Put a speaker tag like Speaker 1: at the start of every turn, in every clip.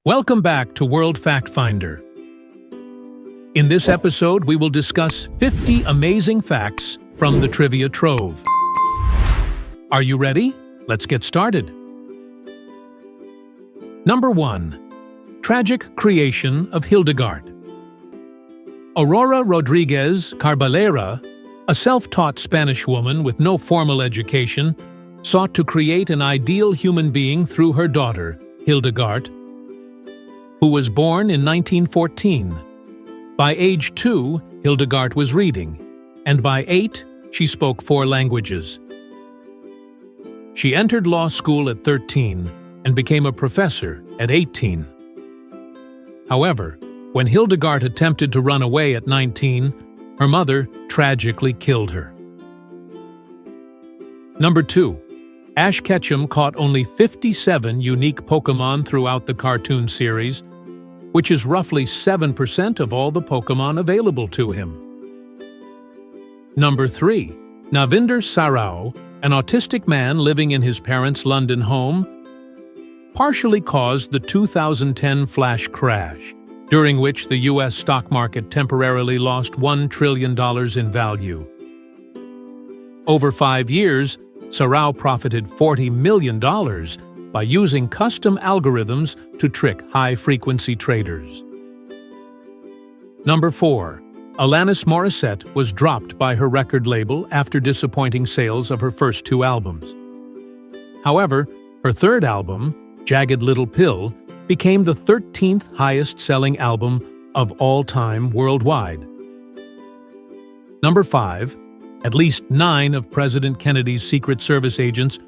Speaker 1: Welcome back to World Fact Finder. In this episode, we will discuss 50 amazing facts from the Trivia Trove. Are you ready? Let's get started. Number 1. Tragic creation of Hildegard. Aurora Rodriguez Carbalera, a self-taught Spanish woman with no formal education, sought to create an ideal human being through her daughter, Hildegard, who was born in 1914. By age 2, Hildegard was reading, and by 8, she spoke 4 languages. She entered law school at 13 and became a professor at 18. However, when Hildegard attempted to run away at 19, her mother tragically killed her. Number 2. Ash Ketchum caught only 57 unique Pokémon throughout the cartoon series, which is roughly 7% of all the Pokémon available to him. Number 3. Navinder Sarao, an autistic man living in his parents' London home, partially caused the 2010 flash crash, during which the U.S. stock market temporarily lost $1 trillion in value. Over 5 years, Sarao profited $40 million by using custom algorithms to trick high-frequency traders. Number 4. Alanis Morissette was dropped by her record label after disappointing sales of her first 2 albums. However, her third album, Jagged Little Pill, became the 13th highest-selling album of all time worldwide. Number 5. At least 9 of President Kennedy's Secret Service agents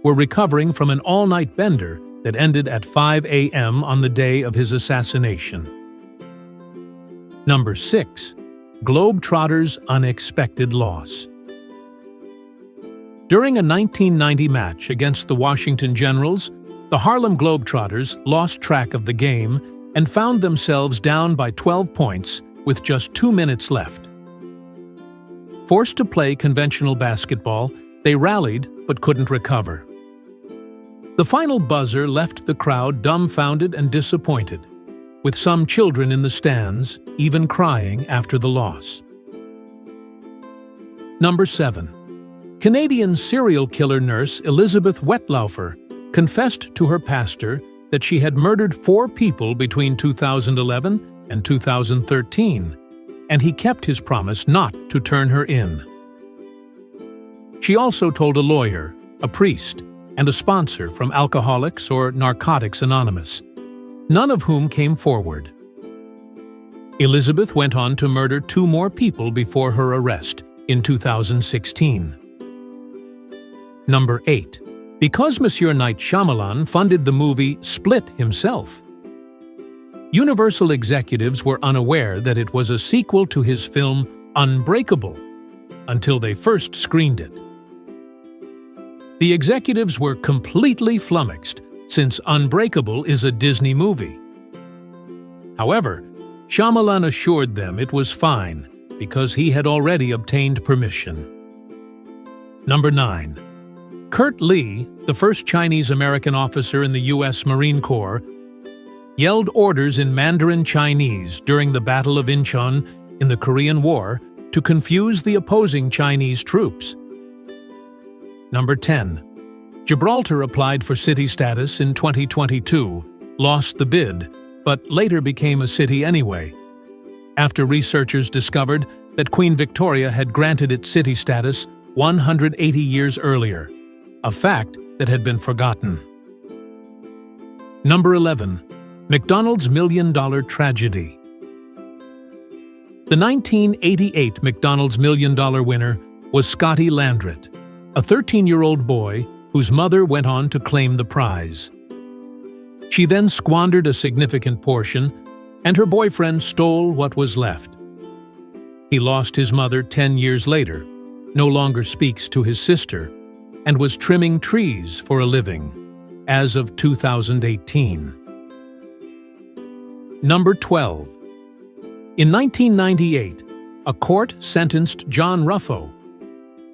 Speaker 1: were recovering from an all-night bender that ended at 5 a.m. on the day of his assassination. Number 6. Globetrotters' unexpected loss. During a 1990 match against the Washington Generals, the Harlem Globetrotters lost track of the game and found themselves down by 12 points with just 2 minutes left. Forced to play conventional basketball, they rallied but couldn't recover. The final buzzer left the crowd dumbfounded and disappointed, with some children in the stands even crying after the loss. Number 7. Canadian serial killer nurse Elizabeth Wetlaufer confessed to her pastor that she had murdered 4 people between 2011 and 2013, and he kept his promise not to turn her in. She also told a lawyer, a priest, and a sponsor from Alcoholics or Narcotics Anonymous, none of whom came forward. Elizabeth went on to murder 2 more people before her arrest in 2016. Number 8. Because Monsieur Night Shyamalan funded the movie Split himself, Universal executives were unaware that it was a sequel to his film Unbreakable until they first screened it. The executives were completely flummoxed since Unbreakable is a Disney movie. However, Shyamalan assured them it was fine because he had already obtained permission. Number 9. Kurt Lee, the first Chinese-American officer in the U.S. Marine Corps, yelled orders in Mandarin Chinese during the Battle of Incheon in the Korean War to confuse the opposing Chinese troops. Number 10. Gibraltar applied for city status in 2022, lost the bid, but later became a city anyway, after researchers discovered that Queen Victoria had granted it city status 180 years earlier, a fact that had been forgotten. Number 11. McDonald's Million Dollar Tragedy. The 1988 McDonald's Million Dollar winner was Scotty Landrett, a 13-year-old boy whose mother went on to claim the prize. She then squandered a significant portion, and her boyfriend stole what was left. He lost his mother 10 years later, no longer speaks to his sister, and was trimming trees for a living, as of 2018. Number 12. In 1998, a court sentenced John Ruffo,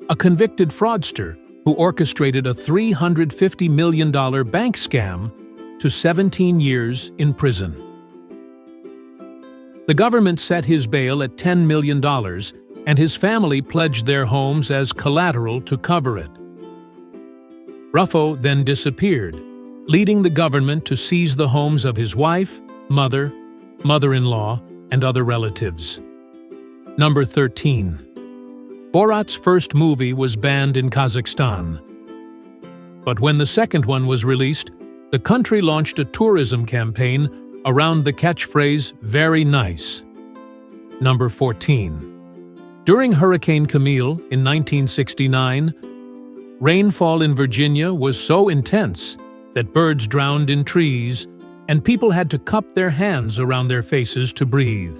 Speaker 1: a convicted fraudster who orchestrated a $350 million bank scam, to 17 years in prison. The government set his bail at $10 million, and his family pledged their homes as collateral to cover it. Ruffo then disappeared, leading the government to seize the homes of his wife, mother, mother-in-law, and other relatives. Number 13. Borat's first movie was banned in Kazakhstan. But when the second one was released, the country launched a tourism campaign around the catchphrase, "Very nice." Number 14. During Hurricane Camille in 1969, rainfall in Virginia was so intense that birds drowned in trees and people had to cup their hands around their faces to breathe.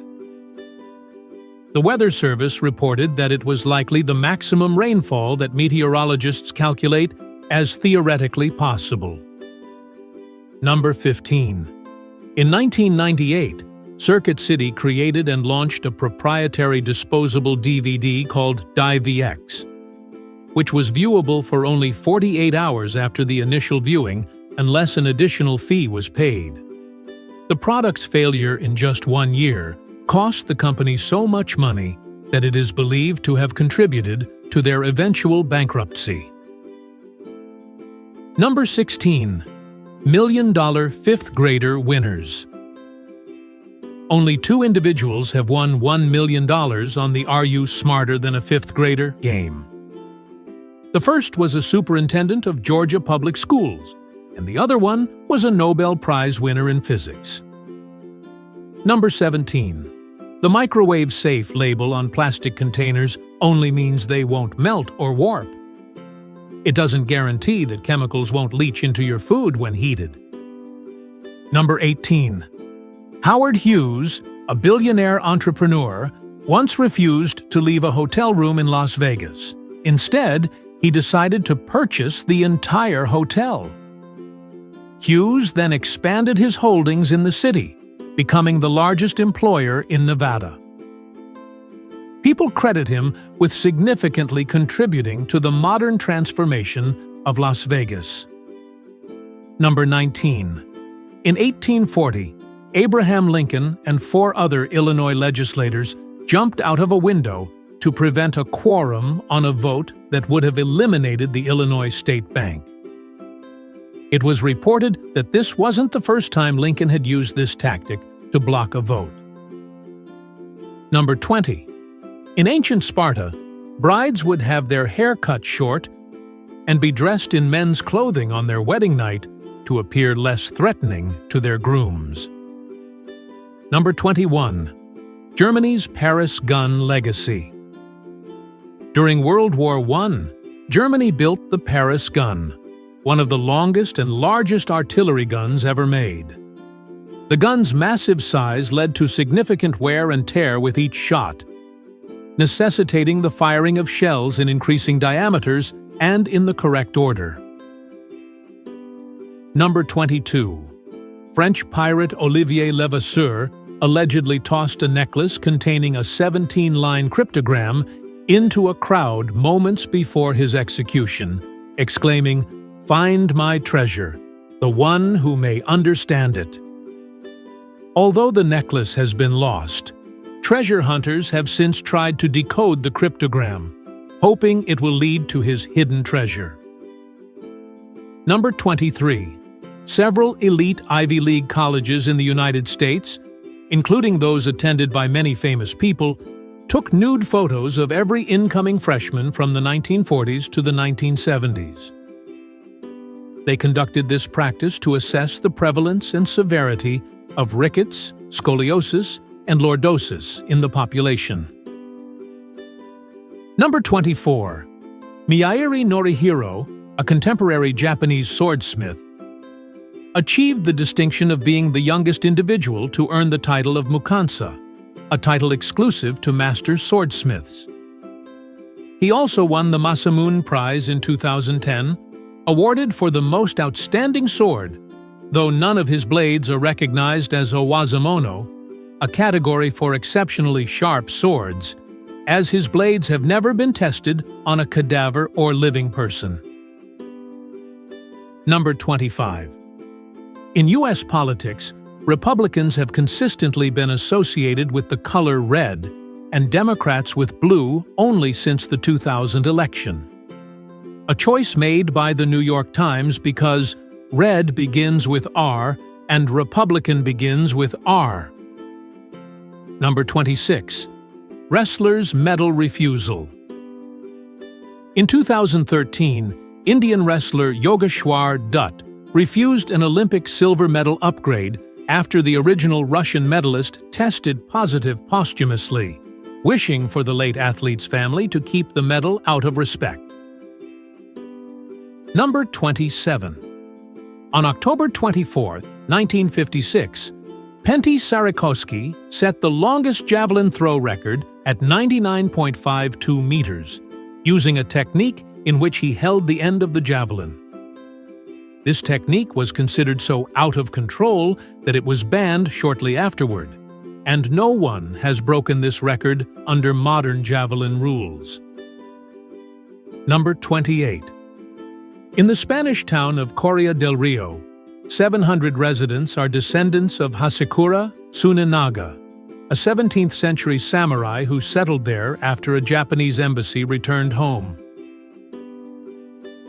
Speaker 1: The Weather Service reported that it was likely the maximum rainfall that meteorologists calculate as theoretically possible. Number 15. In 1998, Circuit City created and launched a proprietary disposable DVD called DiVX, which was viewable for only 48 hours after the initial viewing unless an additional fee was paid. The product's failure in just 1 year cost the company so much money that it is believed to have contributed to their eventual bankruptcy. Number 16. Million-dollar fifth grader winners. Only 2 individuals have won $1 million on the Are You Smarter Than a Fifth Grader game. The first was a superintendent of Georgia Public Schools, and the other one was a Nobel Prize winner in physics. Number 17. The microwave safe label on plastic containers only means they won't melt or warp. It doesn't guarantee that chemicals won't leach into your food when heated. Number 18. Howard Hughes, a billionaire entrepreneur, once refused to leave a hotel room in Las Vegas. Instead, he decided to purchase the entire hotel. Hughes then expanded his holdings in the city, becoming the largest employer in Nevada. People credit him with significantly contributing to the modern transformation of Las Vegas. Number 19. In 1840, Abraham Lincoln and 4 other Illinois legislators jumped out of a window to prevent a quorum on a vote that would have eliminated the Illinois State Bank. It was reported that this wasn't the first time Lincoln had used this tactic to block a vote. Number 20. In ancient Sparta, brides would have their hair cut short and be dressed in men's clothing on their wedding night to appear less threatening to their grooms. Number 21. Germany's Paris gun legacy. During World War I, Germany built the Paris gun, one of the longest and largest artillery guns ever made. The gun's massive size led to significant wear and tear with each shot, necessitating the firing of shells in increasing diameters and in the correct order. Number 22. French pirate Olivier Levasseur allegedly tossed a necklace containing a 17-line cryptogram into a crowd moments before his execution, exclaiming, "Find my treasure, the one who may understand it." Although the necklace has been lost, treasure hunters have since tried to decode the cryptogram, hoping it will lead to his hidden treasure. Number 23. Several elite Ivy League colleges in the United States, including those attended by many famous people, took nude photos of every incoming freshman from the 1940s to the 1970s. They conducted this practice to assess the prevalence and severity of rickets, scoliosis, and lordosis in the population. Number 24. Miyairi Norihiro, a contemporary Japanese swordsmith, achieved the distinction of being the youngest individual to earn the title of Mukansa, a title exclusive to master swordsmiths. He also won the Masamune Prize in 2010, awarded for the most outstanding sword, though none of his blades are recognized as owazamono, a category for exceptionally sharp swords, as his blades have never been tested on a cadaver or living person. Number 25. In U.S. politics, Republicans have consistently been associated with the color red, and Democrats with blue only since the 2000 election. A choice made by the New York Times because red begins with R and Republican begins with R. Number 26. Wrestlers' medal refusal. In 2013, Indian wrestler Yogeshwar Dutt refused an Olympic silver medal upgrade after the original Russian medalist tested positive posthumously, wishing for the late athlete's family to keep the medal out of respect. Number 27. On October 24, 1956, Pentti Sarikoski set the longest javelin throw record at 99.52 meters, using a technique in which he held the end of the javelin. This technique was considered so out of control that it was banned shortly afterward, and no one has broken this record under modern javelin rules. Number 28. In the Spanish town of Coria del Rio, 700 residents are descendants of Hasekura Tsunenaga, a 17th-century samurai who settled there after a Japanese embassy returned home.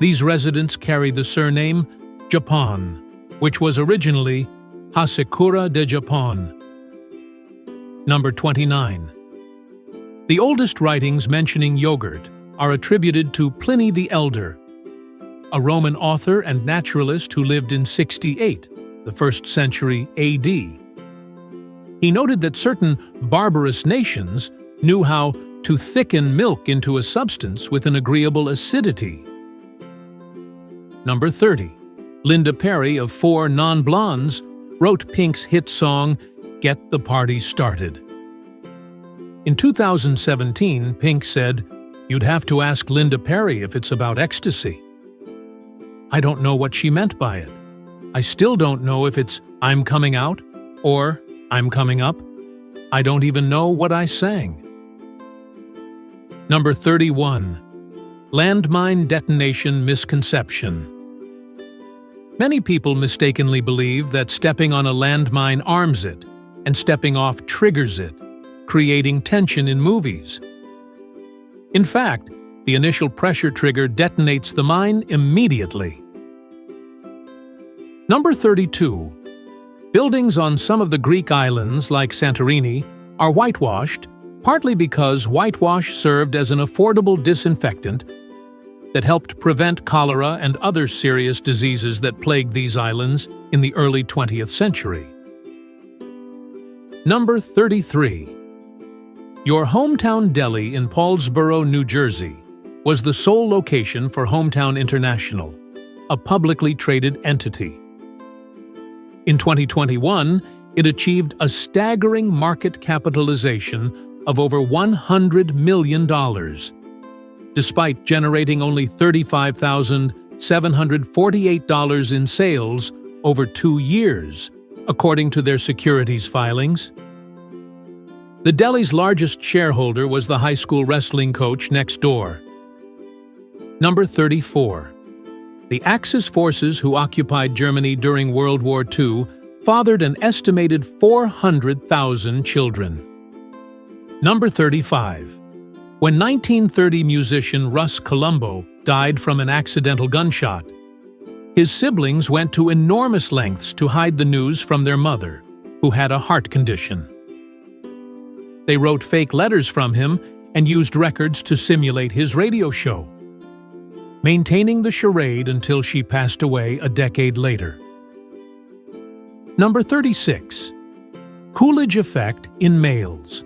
Speaker 1: These residents carry the surname Japon, which was originally Hasekura de Japon. Number 29. The oldest writings mentioning yogurt are attributed to Pliny the Elder, a Roman author and naturalist who lived in 68, the 1st century AD. He noted that certain barbarous nations knew how to thicken milk into a substance with an agreeable acidity. Number 30. Linda Perry of Four Non-Blondes wrote Pink's hit song, Get the Party Started. In 2017, Pink said, "You'd have to ask Linda Perry if it's about ecstasy." I don't know what she meant by it. I still don't know if it's I'm coming out or I'm coming up. I don't even know what I sang. Number 31. Landmine detonation misconception. Many people mistakenly believe that stepping on a landmine arms it and stepping off triggers it, creating tension in movies. In fact, the initial pressure trigger detonates the mine immediately. Number 32. Buildings on some of the Greek islands, like Santorini, are whitewashed, partly because whitewash served as an affordable disinfectant that helped prevent cholera and other serious diseases that plagued these islands in the early 20th century. Number 33. Your hometown deli in Paulsboro, New Jersey, was the sole location for Hometown International, a publicly traded entity. In 2021, it achieved a staggering market capitalization of over $100 million, despite generating only $35,748 in sales over 2 years, according to their securities filings. The deli's largest shareholder was the high school wrestling coach next door. Number 34. The Axis forces who occupied Germany during World War II fathered an estimated 400,000 children. Number 35. When 1930 musician Russ Columbo died from an accidental gunshot, his siblings went to enormous lengths to hide the news from their mother, who had a heart condition. They wrote fake letters from him and used records to simulate his radio show, maintaining the charade until she passed away a decade later. Number 36. Coolidge effect in males.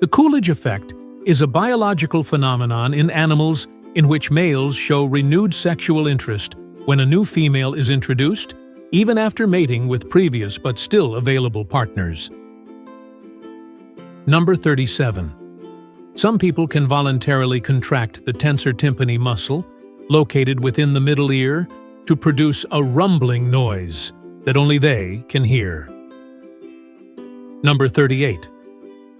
Speaker 1: The Coolidge effect is a biological phenomenon in animals in which males show renewed sexual interest when a new female is introduced, even after mating with previous but still available partners. Number 37. Some people can voluntarily contract the tensor tympani muscle, located within the middle ear, to produce a rumbling noise that only they can hear. Number 38.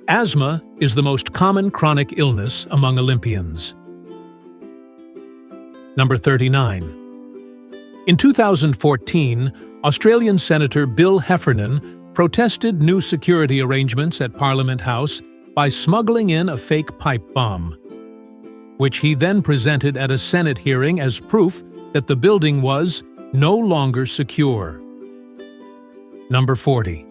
Speaker 1: Asthma is the most common chronic illness among Olympians. Number 39. In 2014, Australian Senator Bill Heffernan protested new security arrangements at Parliament House by smuggling in a fake pipe bomb, which he then presented at a Senate hearing as proof that the building was no longer secure. Number 40.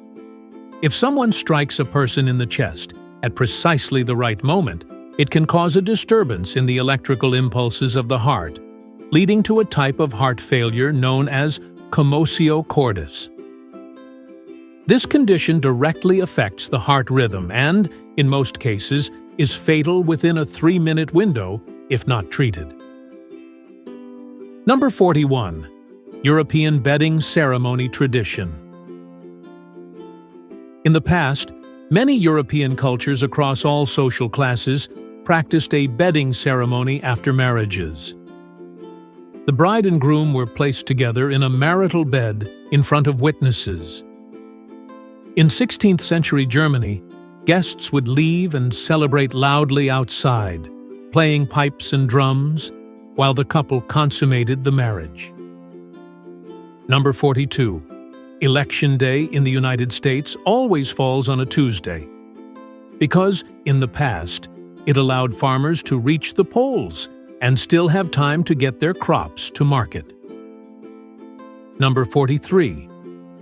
Speaker 1: If someone strikes a person in the chest at precisely the right moment, it can cause a disturbance in the electrical impulses of the heart, leading to a type of heart failure known as commotio cordis. This condition directly affects the heart rhythm and, in most cases, is fatal within a 3-minute window if not treated. Number 41. European bedding ceremony tradition. In the past, many European cultures across all social classes practiced a bedding ceremony after marriages. The bride and groom were placed together in a marital bed in front of witnesses. In 16th century Germany, guests would leave and celebrate loudly outside, playing pipes and drums, while the couple consummated the marriage. Number 42. Election Day in the United States always falls on a Tuesday, because, in the past, it allowed farmers to reach the polls and still have time to get their crops to market. Number 43.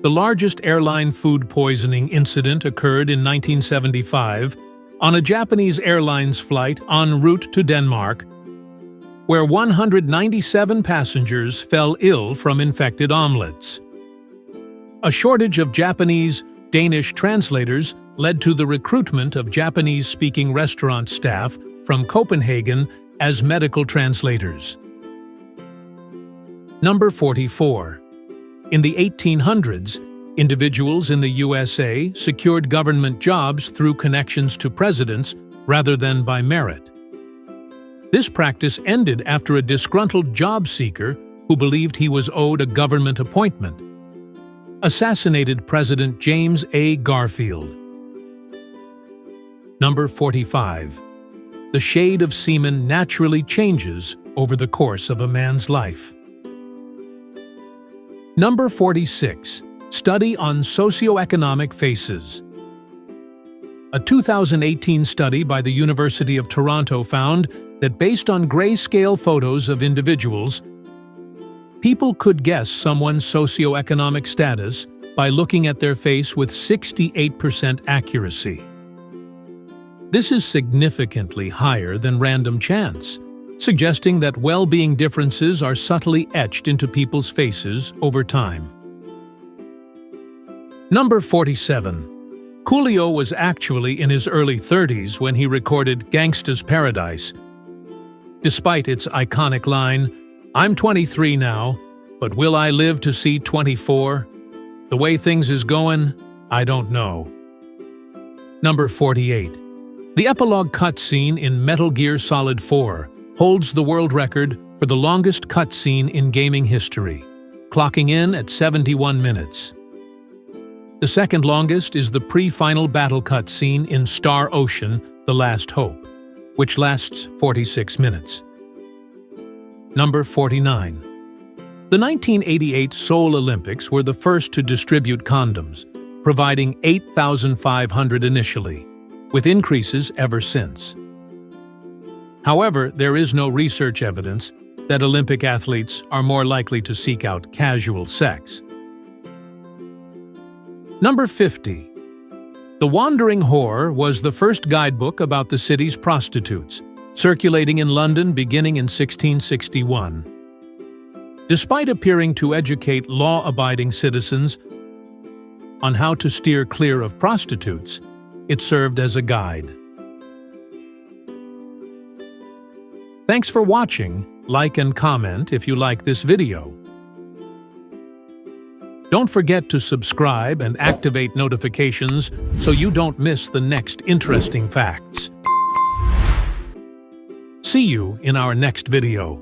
Speaker 1: The largest airline food poisoning incident occurred in 1975 on a Japanese Airlines flight en route to Denmark, where 197 passengers fell ill from infected omelets. A shortage of Japanese-Danish translators led to the recruitment of Japanese-speaking restaurant staff from Copenhagen as medical translators. Number 44. In the 1800s, individuals in the USA secured government jobs through connections to presidents rather than by merit. This practice ended after a disgruntled job seeker who believed he was owed a government appointment assassinated President James A. Garfield. Number 45. The shade of semen naturally changes over the course of a man's life. Number 46. Study on socioeconomic faces. A 2018 study by the University of Toronto found that based on grayscale photos of individuals, people could guess someone's socioeconomic status by looking at their face with 68% accuracy. This is significantly higher than random chance, suggesting that well-being differences are subtly etched into people's faces over time. Number 47. Coolio was actually in his early 30s when he recorded Gangsta's Paradise. Despite its iconic line, "I'm 23 now, but will I live to see 24? The way things is going, I don't know." Number 48. The epilogue cutscene in Metal Gear Solid 4 holds the world record for the longest cutscene in gaming history, clocking in at 71 minutes. The second longest is the pre-final battle cutscene in Star Ocean: The Last Hope, which lasts 46 minutes. Number 49. The 1988 Seoul Olympics were the first to distribute condoms, providing 8,500 initially, with increases ever since. However, there is no research evidence that Olympic athletes are more likely to seek out casual sex. Number 50. The Wandering Whore was the first guidebook about the city's prostitutes, circulating in London beginning in 1661. Despite appearing to educate law-abiding citizens on how to steer clear of prostitutes, it served as a guide. Thanks for watching. Like and comment if you like this video. Don't forget to subscribe and activate notifications so you don't miss the next interesting facts. See you in our next video.